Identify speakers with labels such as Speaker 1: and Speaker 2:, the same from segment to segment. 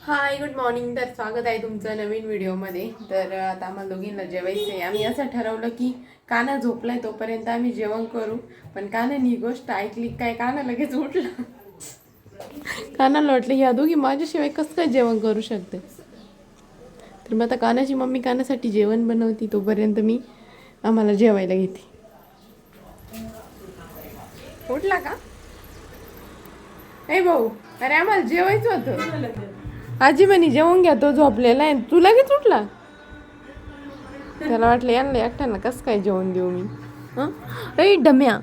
Speaker 1: Hi good morning. तर स्वागत आहे तुमचं नवीन व्हिडिओमध्ये. तर आता आम्हाला दोघींना जेवायचं आहे. आम्ही असं ठरवलं की काना झोपलाय तोपर्यंत आम्ही जेवण करू. पण कानाने ही गोष्ट ऐकली काय, काना लगेच उठला. कानाला वाटलं ह्या दोघी माझ्याशिवाय कसं काय जेवण करू शकते. तर मग आता कानाची मम्मी कानासाठी जेवण बनवती, तोपर्यंत मी आम्हाला जेवायला घेते. उठला का ए भाऊ? अरे आम्हाला जेवायचं होतं. आजी म्हणे जेवून घ्या, तो झोपलेला आहे. तू लगेच उठला. त्याला वाटलं यांना एकट्यानं कसं काय जेवण देऊ मी. हं ए डम्या,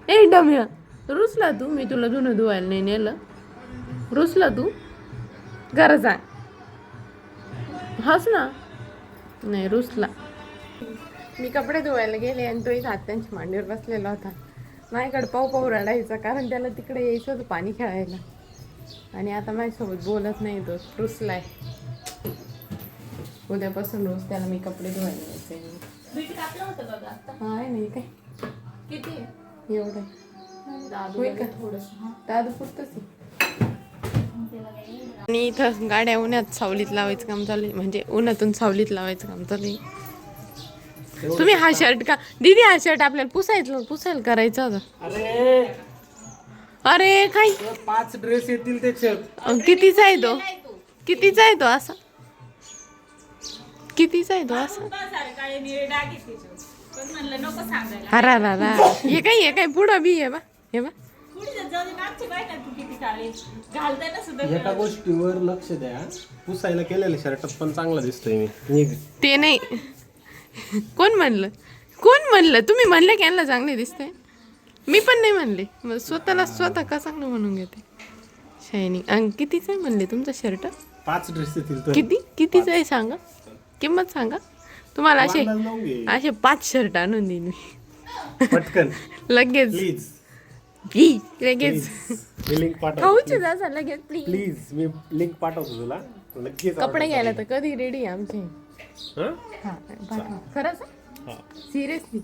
Speaker 1: ए डम्या, रुसला तू? मी तुला धुणं धुवायला नाही नेलं. रुसला तू? गरज आहे हस ना. नाही रुसला. मी कपडे धुवायला गेले आणि तो इथं आत्यांच्या मांडीवर बसलेला होता. माझ्याकडे पाऊ पाऊ रडायचा, कारण त्याला तिकडे यायचं होतं पाणी खेळायला. आणि आता माझ्यासोबत बोलत नाही, तो रुसलाय. उद्यापासून रोज त्याला मी कपडे धुवायला जायचे. हा आहे नाही काय किती एवढं होय का? दादू पुरतच. आणि इथं गाड्या उन्हात सावलीत लावायचं काम चालू आहे, म्हणजे उन्हातून सावलीत लावायचं काम चालू आहे. तुम्ही हा शर्ट का दीदी, हा शर्ट आपल्याला पुसायला करायचा होता. अरे काय
Speaker 2: 5 ड्रेस येतील त्याच्यात.
Speaker 1: कितीचा आहे तो? कितीचा आहे तो असा? कितीचा आहे तो असा? अरा हे काय पुढं बी आहे बा. हे बा
Speaker 2: एका गोष्टीवर लक्ष द्या, पुसायला केलेलं शर्ट पण चांगला दिसतोय मी.
Speaker 1: ते नाही. कोण म्हणलं तुम्ही म्हणलं की यांना चांगले दिसतंय? मी पण नाही म्हणले. मग स्वतः का चांगलं म्हणून घेते. शायनिंग. आणि कितीचं आहे म्हणले तुमचं शर्ट?
Speaker 2: 5 ड्रेस येतील.
Speaker 1: कितीचं आहे सांगा, किंमत सांगा. तुम्हाला असे 5 शर्ट आणून देईन मी
Speaker 2: पटकन
Speaker 1: लगेच.
Speaker 2: प्लीज
Speaker 1: लगेच
Speaker 2: मी लिंक पाठवतो.
Speaker 1: खाऊचे जा लगेच
Speaker 2: प्लीज मी लिंक पाठवतो तुला लगेच.
Speaker 1: कपडे घ्यायला तर कधी रेडी आमचे.
Speaker 2: हा
Speaker 1: खरंच सिरियसली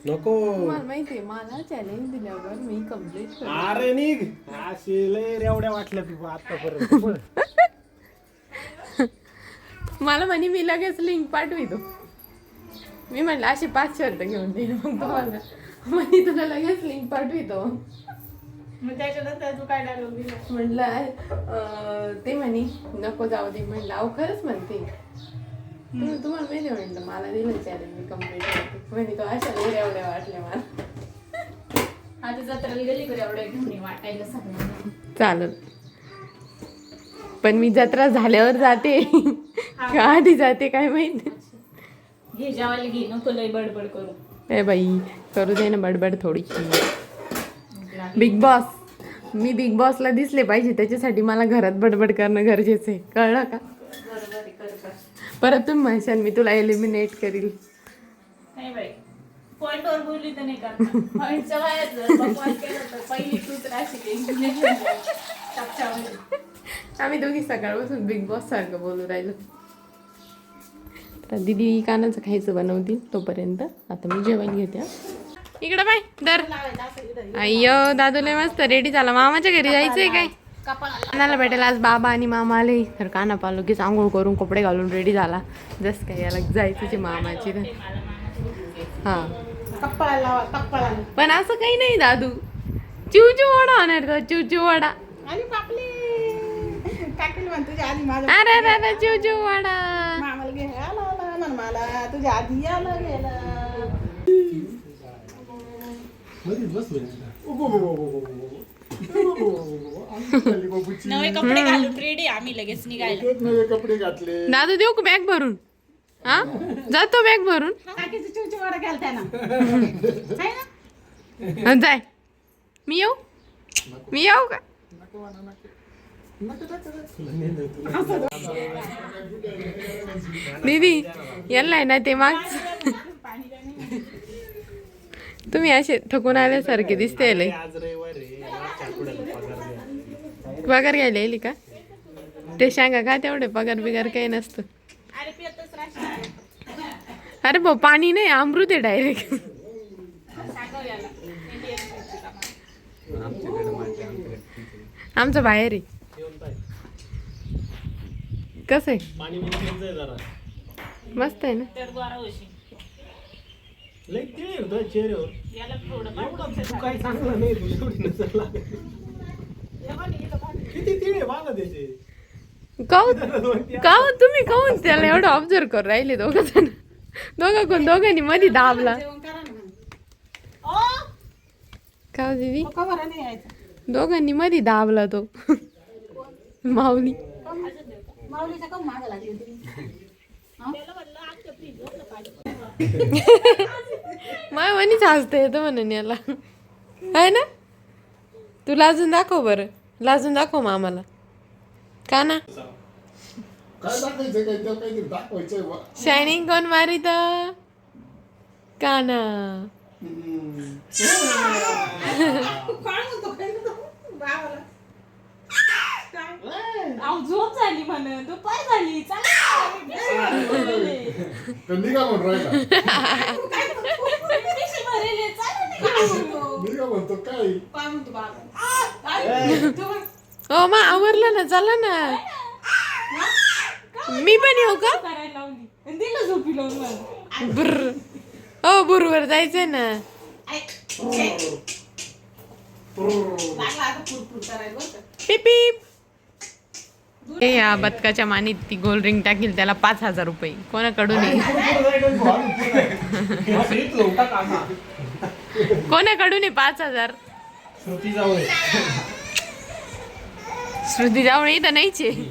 Speaker 2: नको.
Speaker 1: मला माहितीये, मला चॅलेंज दिल्यावर मी कम्प्लीट.
Speaker 2: अरे निघ, असे लय रेवड्या वाटल्या तू आतापर्यंत.
Speaker 1: मला म्हणे मी लगेच लिंक पाठवितो. मी म्हणलं असे 5 शर्ट घेऊन दे. मग तुम्हाला म्हणे तुला लगेच लिंक पाठवितो.
Speaker 3: मग त्याच्यानंतर तू काय डायलॉग दिला?
Speaker 1: म्हटलं ते म्हणे नको जाऊ दे. म्हणलं अहो खरंच म्हणते तुम्हाला माहिती. म्हटलं मला दिलं चॅलेंज, मी कम्प्लीट करते. म्हणे तो अशा लय रेवड्या वाटल्या मला.
Speaker 3: आता जत्रेला गेली का एवढ्या घेऊन वाटायला सगळ्यांना.
Speaker 1: चालत. पण मी जत्रा झाल्यावर जाते का आधी जाते काय माहिती.
Speaker 3: घे जेवायला घे, नको लय बडबड करू.
Speaker 1: ए बाई करू दे ना बडबड थोडीशी. बिग बॉस, मी बिग बॉसला दिसले पाहिजे, त्याच्यासाठी मला घरात बडबड करणं गरजेचं आहे. कळलं का?
Speaker 3: बरोबर आहे, कर.
Speaker 1: परत तुम्ही म्हणशाल मी तुला एलिमिनेट करील.
Speaker 3: नाही बाई, पॉइंटवर बोलली तर नाही करणार. पॉइंटच्या बाहेर बकवास केलं तर पहिली तूच राहशील.
Speaker 1: आम्ही दोघी सकाळपासून बिग बॉस सारखं बोलू राहिलो. तर दीदी कानाचं खायचं बनवतील, तोपर्यंत आता मी जेवण घेते. इकडं बाय दर. अय्यो दादूला मस्त रेडी झाला. मामाच्या घरी जायचंय काय? कानाला भेटायला आज बाबा आणि मामा आले. तर काना पालो की आंघोळ करून कपडे घालून रेडी झाला. जस काय याला जायचं मामाची. हा पण असं काही नाही दादू. चिवचिव वडा होणार का? चिवचिव वडा. अरे अरे चिवचिव वडा.
Speaker 3: तुझ्या आधी यायला गेला. नवे कपडे घालून रेडी आम्ही लगेच निघायला.
Speaker 2: नवे कपडे घातले.
Speaker 1: दादू देऊ का बॅग भरून? हा जातो बॅग भरून.
Speaker 3: चिवचिवाडा घालताय ना.
Speaker 1: जाय. मी येऊ का? दीदी यांना आहे ना ते माग तुम्ही असे थकून आल्यासारखे दिसते. पगार घ्यायला येईल का? ते सांगा का तेवढे पगार बिगार काही नसतं. अरे भाऊ पाणी नाही, अमृत आहे डायरेक्ट. आमचं बाहेर आहे. कसं आहे?
Speaker 2: पाणी मिळायचं आहे जरा.
Speaker 1: मस्त आहे ना.
Speaker 3: तर गोरा होशील.
Speaker 2: लई तिळे होतं चेहऱ्यावर.
Speaker 3: याला थोडं
Speaker 2: एवढं तू काही चांगलं नाही तुला एवढी नजर लागत. किती तिळे बघा त्याचे.
Speaker 1: काहून तुम्ही काहून त्याला एवढं ऑब्झर्व करून राहिले दोघं जण? दोघांनी मध्ये दाबला का हो दीदी? दोघांनी मध्ये दाबला तो माऊली. माय मनीच हसते येतं म्हणून याला आहे ना. तू लाजून दाखव बरं, लाजून दाखव मामाला का ना.
Speaker 4: काय दाखवायचं काय त्या काहीतरी दाखवायचंय बा.
Speaker 1: शायनिंग कोण मारित का ना.
Speaker 3: झोप झाली म्हण दुपार झाली
Speaker 4: मी का म्हणून राहिला मी का म्हणतो काय
Speaker 1: हो मग आवरलं ना, चला ना. मी पण येऊ का?
Speaker 3: करायला लावली दिलं झोपी लावून मला.
Speaker 1: बुर हो बुरवर जायचंय ना. पिप पिप. ए या बदकाच्या मानीत ती गोल रिंग टाकील त्याला 5,000 रुपये कोणाकडून आहे? कोणाकडून आहे 5,000?
Speaker 2: श्रुती जाऊ
Speaker 1: श्रुती जाऊन इथं नाहीच आहे.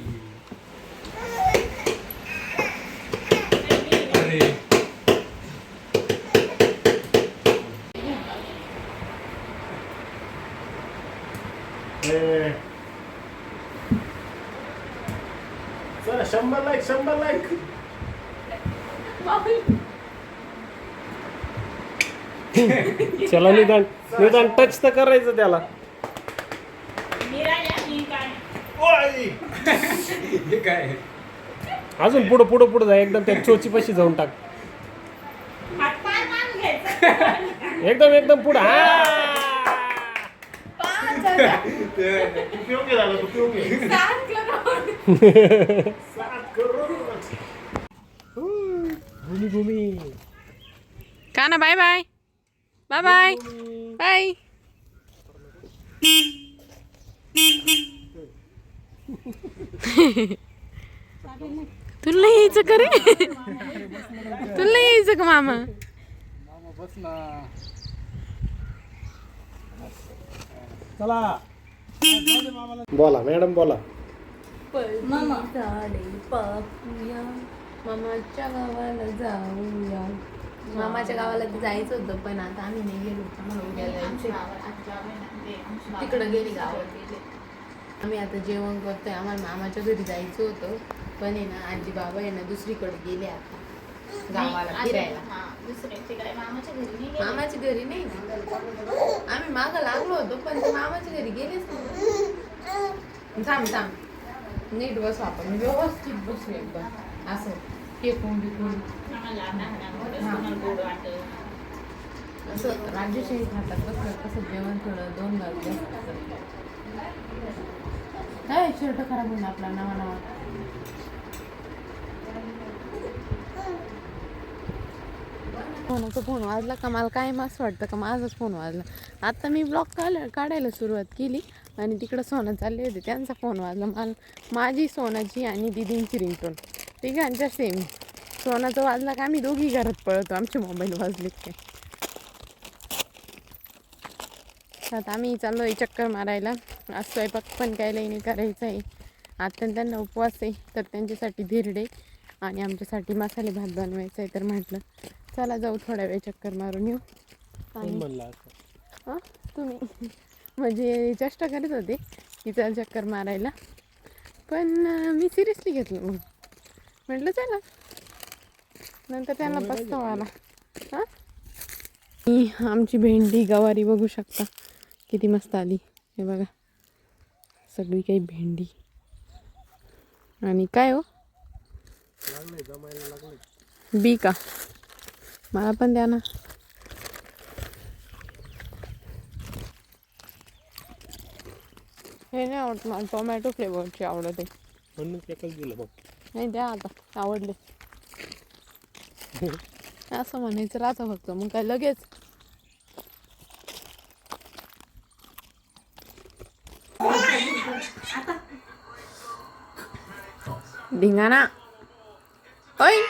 Speaker 2: चला 100 लाईक 100 लाईक. चला निदान निदान टच तर करायचं त्याला.
Speaker 5: काय
Speaker 2: अजून पुढं पुढं पुढं जा एकदम त्या चोची पशी जाऊन टाक.
Speaker 3: हातपाय मान घ्यायचा.
Speaker 2: एकदम एकदम पुढं.
Speaker 5: उपयोगी झाला उपयोगी.
Speaker 2: 7 करोड. भूमी भूमी.
Speaker 1: का ना. Bye bye bye bye bye. तुला यायचं का रे? तुला यायचं का मामा?
Speaker 2: चला बोला मॅडम बोला.
Speaker 1: मामाच्या गावाला जाऊया. मामाच्या गावाला तर जायचं होतं पण आता आम्ही नाही गेलो. आम्हाला उद्या जायचं. तिकडं गेली गावात गेले. आम्ही आता जेवण करतोय. आम्हाला मामाच्या घरी जायचं होतं पण आहे ना आजी बाबा आहे ना दुसरीकडे गेले आता गावाला फिरायला. मामाच्या घरी नाही ना. आम्ही मागं लागलो होतो पण ते मामाच्या घरी गेलेच नाही. थांब थांब नीट बसू आपण व्यवस्थित बसू एकदम असं टेकून बिकून असं राज्यशाही खातात बसलं कसं जेवण थोडं 2 घास जास्त. काय शर्ट खराब होईल आपला नवा नवा. कोणाचा फोन वाजला का मला काय असं वाटतं का माझाच फोन वाजला. आता मी ब्लॉग काढायला सुरुवात केली आणि तिकडं सोनं चालले होते त्यांचा फोन वाजला. मला माझी सोनाची आणि दिदींची रिंगटोन तिघांच्या सेम. सोनाचा वाजला का आम्ही दोघी घरात पळतो आमचे मोबाईल वाजले काय. आता आम्ही चाललो आहे चक्कर मारायला. आज स्वयंपाक पण काय नाही करायचं आहे. आता त्यांना उपवास आहे तर त्यांच्यासाठी धिरडे आणि आमच्यासाठी मसाले भात बनवायचा आहे. तर म्हटलं चला जाऊ थोड्या वेळ चक्कर मारून येऊ. हां तुम्ही म्हणजे चेष्टा करत होते की चल चक्कर मारायला पण मी सिरियसली घेतलं. मग म्हटलं चला. नंतर त्यांना पस्तावा आला. हां आमची भेंडी गवारी बघू शकता किती मस्त आली. हे बघा सगळी काही भेंडी आणि काय हो बी का मला पण द्या ना. हे नाही आवडत मला टोमॅटो फ्लेवरची आवडत आहे.
Speaker 2: म्हणून एकच दिलं मग.
Speaker 1: नाही द्या आता आवडले असं म्हणायचं राहतं फक्त मग काय लगेच. धिंगाणा ओय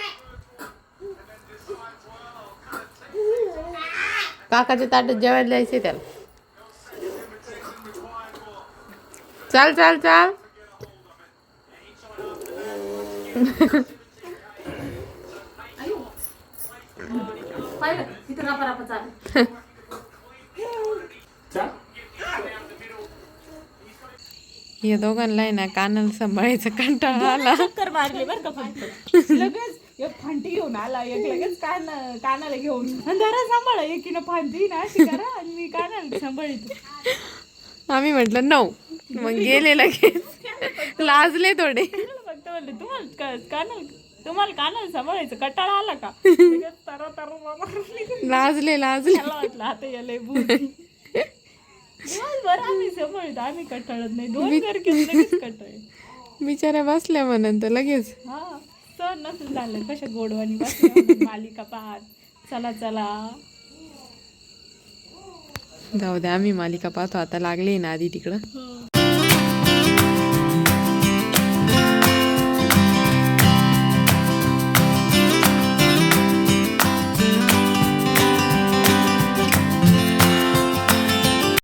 Speaker 1: काकाच्या ताटात जेवायला द्यायचे त्याला. चाल चाल चाल
Speaker 3: पाहिलं तिथे रपा चालू.
Speaker 1: या दोघांना आहे ना कानाला सांभाळायचा कंटाळा आला.
Speaker 3: चक्कर मारली बरं का फक्त लगेच एक फांटी घेऊन आला एक लगेच कानाला घेऊन जरा सांभाळा एकीनं फांटी ना अशी करा आणि मी कानाला सांभाळतो.
Speaker 1: आम्ही म्हटलं नऊ मग गेले लगेच लाजले थोडे.
Speaker 3: फक्त म्हणले तुम्हाला कानाला सांभाळायचं कटाळा आला का लगेच तरा तरा
Speaker 1: लाजले लाजले.
Speaker 3: मला वाटलं आता याला बुद्धी दिवसभर आम्ही सांभाळतो आम्ही कटाळत नाही 2 तारखेला लगेच कटाळ.
Speaker 1: बिचाऱ्या बसल्या म्हणून तर लगेच.
Speaker 3: हा सर नसेल झालं कशा गोडवानी बसल्या मालिका पाहत चला चला.
Speaker 1: जाऊ द्या आम्ही मालिका पाहतो आता लागले ना आधी तिकडं.